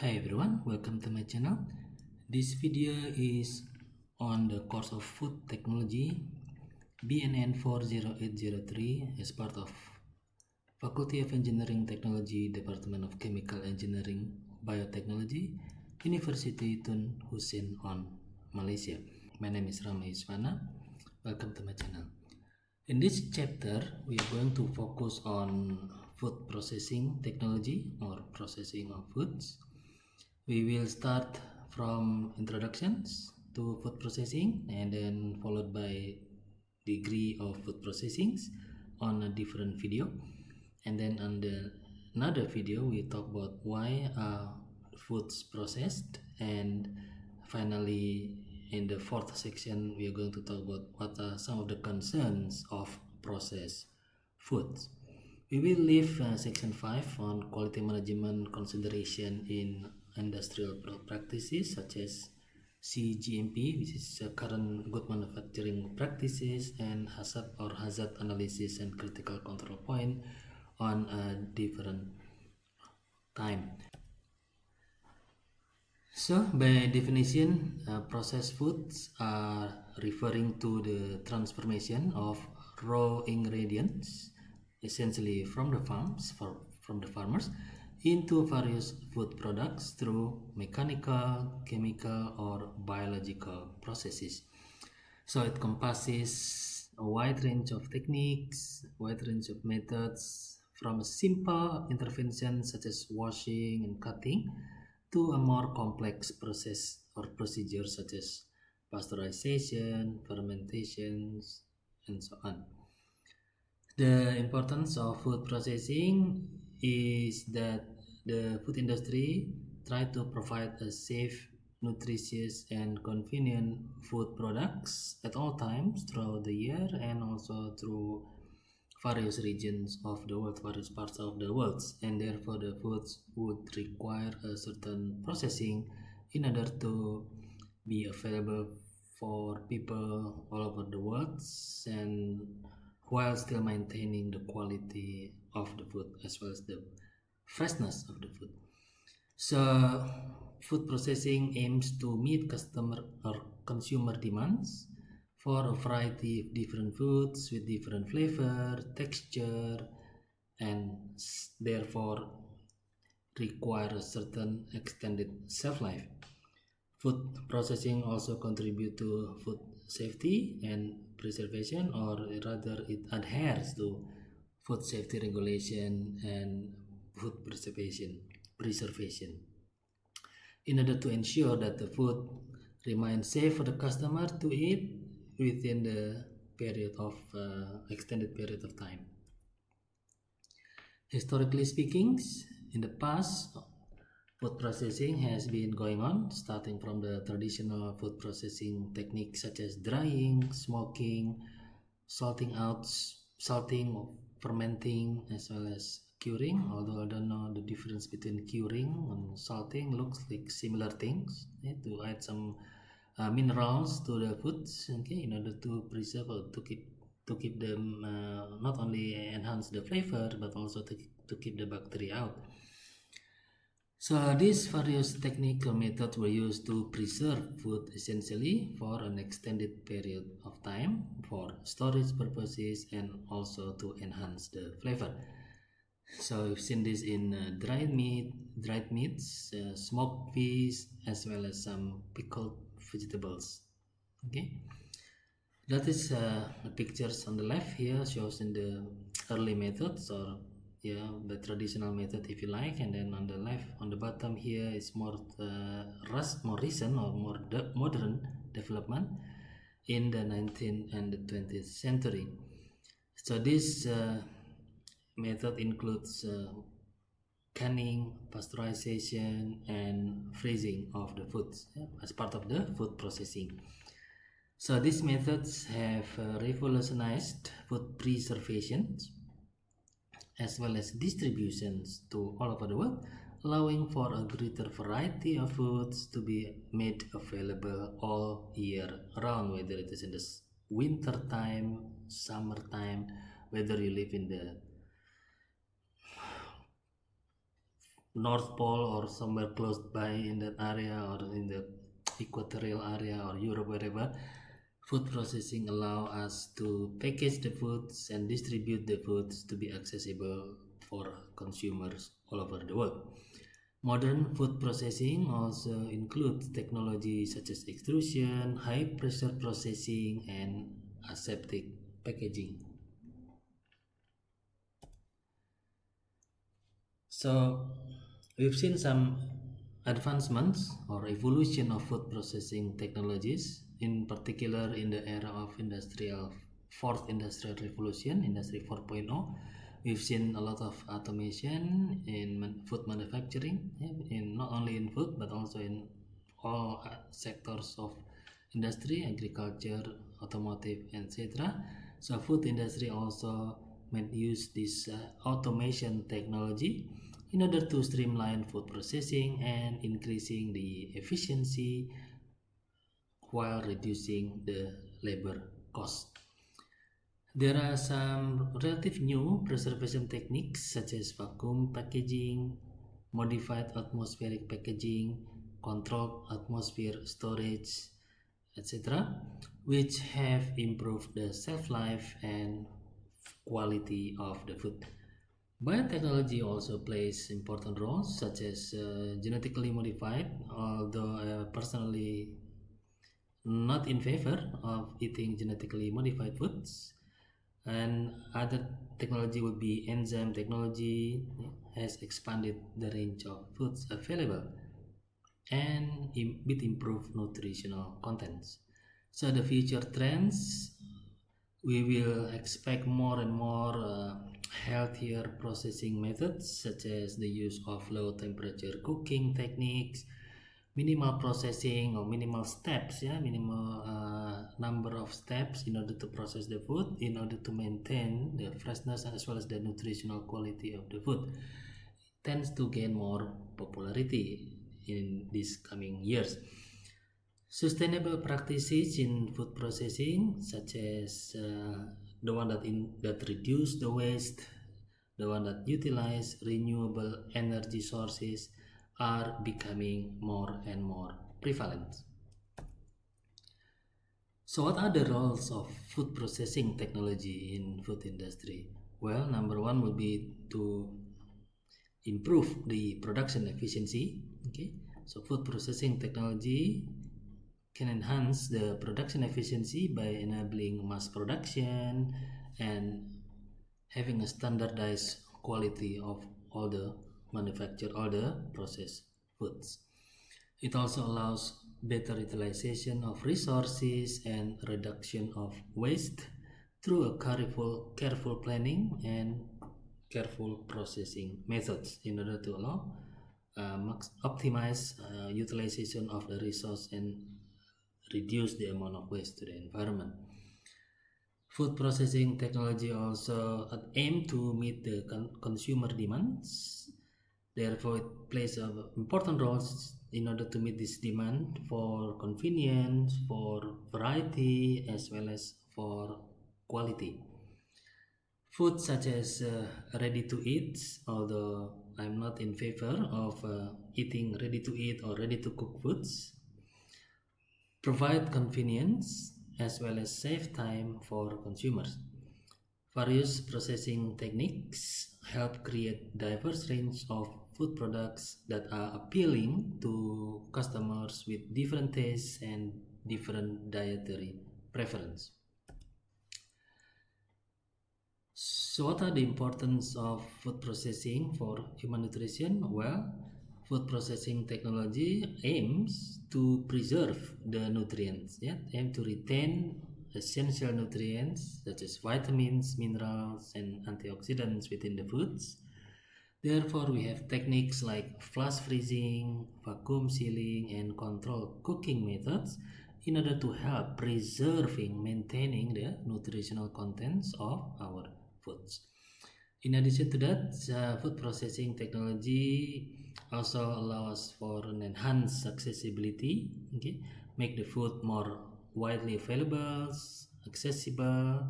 Hi everyone, welcome to my channel. This video is on the course of Food Technology BNN 40803 as part of Faculty of Engineering Technology, Department of Chemical Engineering Biotechnology, University Tun Hussein on Malaysia. My name is Ramai Iswana. Welcome to my channel. In this chapter, we are going to focus on food processing technology or processing of foods. We will start from introductions to food processing and then followed by degree of food processing on a different video, and then on another video we talk about why are foods processed, and finally in the fourth section we are going to talk about what are some of the concerns of processed foods. We will leave section 5 on quality management consideration in industrial practices such as CGMP, which is current good manufacturing practices, and hazard analysis and critical control point on a different time. So by definition, processed foods are referring to the transformation of raw ingredients, essentially from the farmers, into various food products through mechanical, chemical, or biological processes. So it encompasses a wide range of techniques, wide range of methods, from a simple intervention such as washing and cutting to a more complex process or procedure such as pasteurization, fermentations, and so on. The importance of food processing is that the food industry try to provide a safe, nutritious, and convenient food products at all times throughout the year and also through various regions of the world, various parts of the world, and therefore the foods would require a certain processing in order to be available for people all over the world, and while still maintaining the quality of the food as well as the freshness of the food. So food processing aims to meet customer or consumer demands for a variety of different foods with different flavor, texture, and therefore require a certain extended shelf life. Food processing also contribute to food safety and preservation, or rather it adheres to food safety regulation and food preservation in order to ensure that the food remains safe for the customer to eat within the period of extended period of time. Historically speaking, in the past, food processing has been going on, starting from the traditional food processing techniques such as drying, smoking, salting, fermenting, as well as curing. Although I don't know the difference between curing and salting, looks like similar things. To add some minerals to the foods, okay, in order to preserve or to keep them not only enhance the flavor but also to keep the bacteria out. So these various technical methods were used to preserve food essentially for an extended period of time for storage purposes and also to enhance the flavor. So we've seen this in dried meats, smoked fish, as well as some pickled vegetables. Okay, that is the pictures on the left here shows in the early methods, or the traditional method if you like, and then on the left on the bottom here is more more recent or more modern development in the 19th and the 20th century. So this method includes canning, pasteurization, and freezing of the foods as part of the food processing. So these methods have revolutionized food preservation as well as distributions to all over the world, allowing for a greater variety of foods to be made available all year round, whether it is in the winter time, summertime, whether you live in the North Pole or somewhere close by in that area, or in the equatorial area or Europe, wherever. Food processing allow us to package the foods and distribute the foods to be accessible for consumers all over the world. Modern food processing also includes technology such as extrusion, high pressure processing, and aseptic packaging. So we've seen some advancements or evolution of food processing technologies, in particular in the era of fourth industrial revolution, industry 4.0. We've seen a lot of automation in food manufacturing, in not only in food but also in all sectors of industry, agriculture, automotive, etc. So food industry also made use this automation technology in order to streamline food processing and increasing the efficiency while reducing the labor cost. There are some relative new preservation techniques such as vacuum packaging, modified atmospheric packaging, controlled atmosphere storage, etc., which have improved the shelf life and quality of the food. Biotechnology also plays important roles, such as genetically modified, although personally not in favor of eating genetically modified foods. And other technology would be enzyme technology, has expanded the range of foods available and with improved nutritional contents. So the future trends, we will expect more and more healthier processing methods, such as the use of low temperature cooking techniques, minimal processing or minimal steps, minimal number of steps in order to process the food, in order to maintain the freshness as well as the nutritional quality of the food. It tends to gain more popularity in these coming years. Sustainable practices in food processing, such as the one that reduce the waste, the one that utilize renewable energy sources, are becoming more and more prevalent. So what are the roles of food processing technology in food industry? Well, number one would be to improve the production efficiency. Okay, so food processing technology can enhance the production efficiency by enabling mass production and having a standardized quality of all the processed foods. It also allows better utilization of resources and reduction of waste through a careful planning and careful processing methods, in order to allow optimize utilization of the resource and reduce the amount of waste to the environment. Food processing technology also aim to meet the consumer demands. Therefore, it plays an important role in order to meet this demand for convenience, for variety, as well as for quality. Food such as ready to eat, although I'm not in favor of eating ready to eat or ready to cook foods, provide convenience as well as save time for consumers. Various processing techniques help create diverse range of food products that are appealing to customers with different tastes and different dietary preference. So what are the importance of food processing for human nutrition? Well, food processing technology aims to preserve the nutrients, aim to retain essential nutrients such as vitamins, minerals, and antioxidants within the foods. Therefore, we have techniques like flash freezing, vacuum sealing, and controlled cooking methods in order to help preserving, maintaining the nutritional contents of our foods. In addition to that, food processing technology also allows for an enhanced accessibility, make the food more widely available, accessible,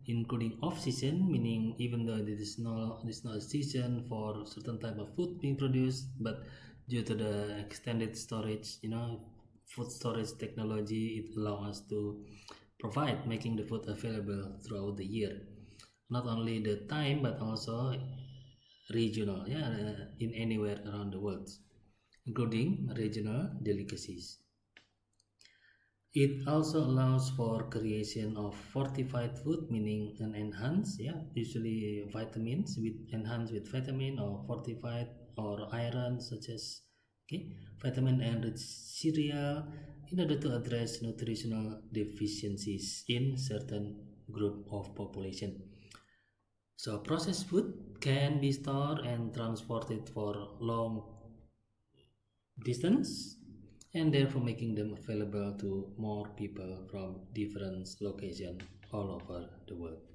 including off-season, meaning even though there's no season for certain type of food being produced, but due to the extended storage, food storage technology, it allows us to provide making the food available throughout the year, not only the time but also regional, in anywhere around the world, including regional delicacies. It also allows for creation of fortified food, meaning an enhanced, usually vitamins with enhanced with vitamin or fortified or iron, such as vitamin enriched cereal, in order to address nutritional deficiencies in certain group of population. So processed food can be stored and transported for long distance, and therefore making them available to more people from different locations all over the world.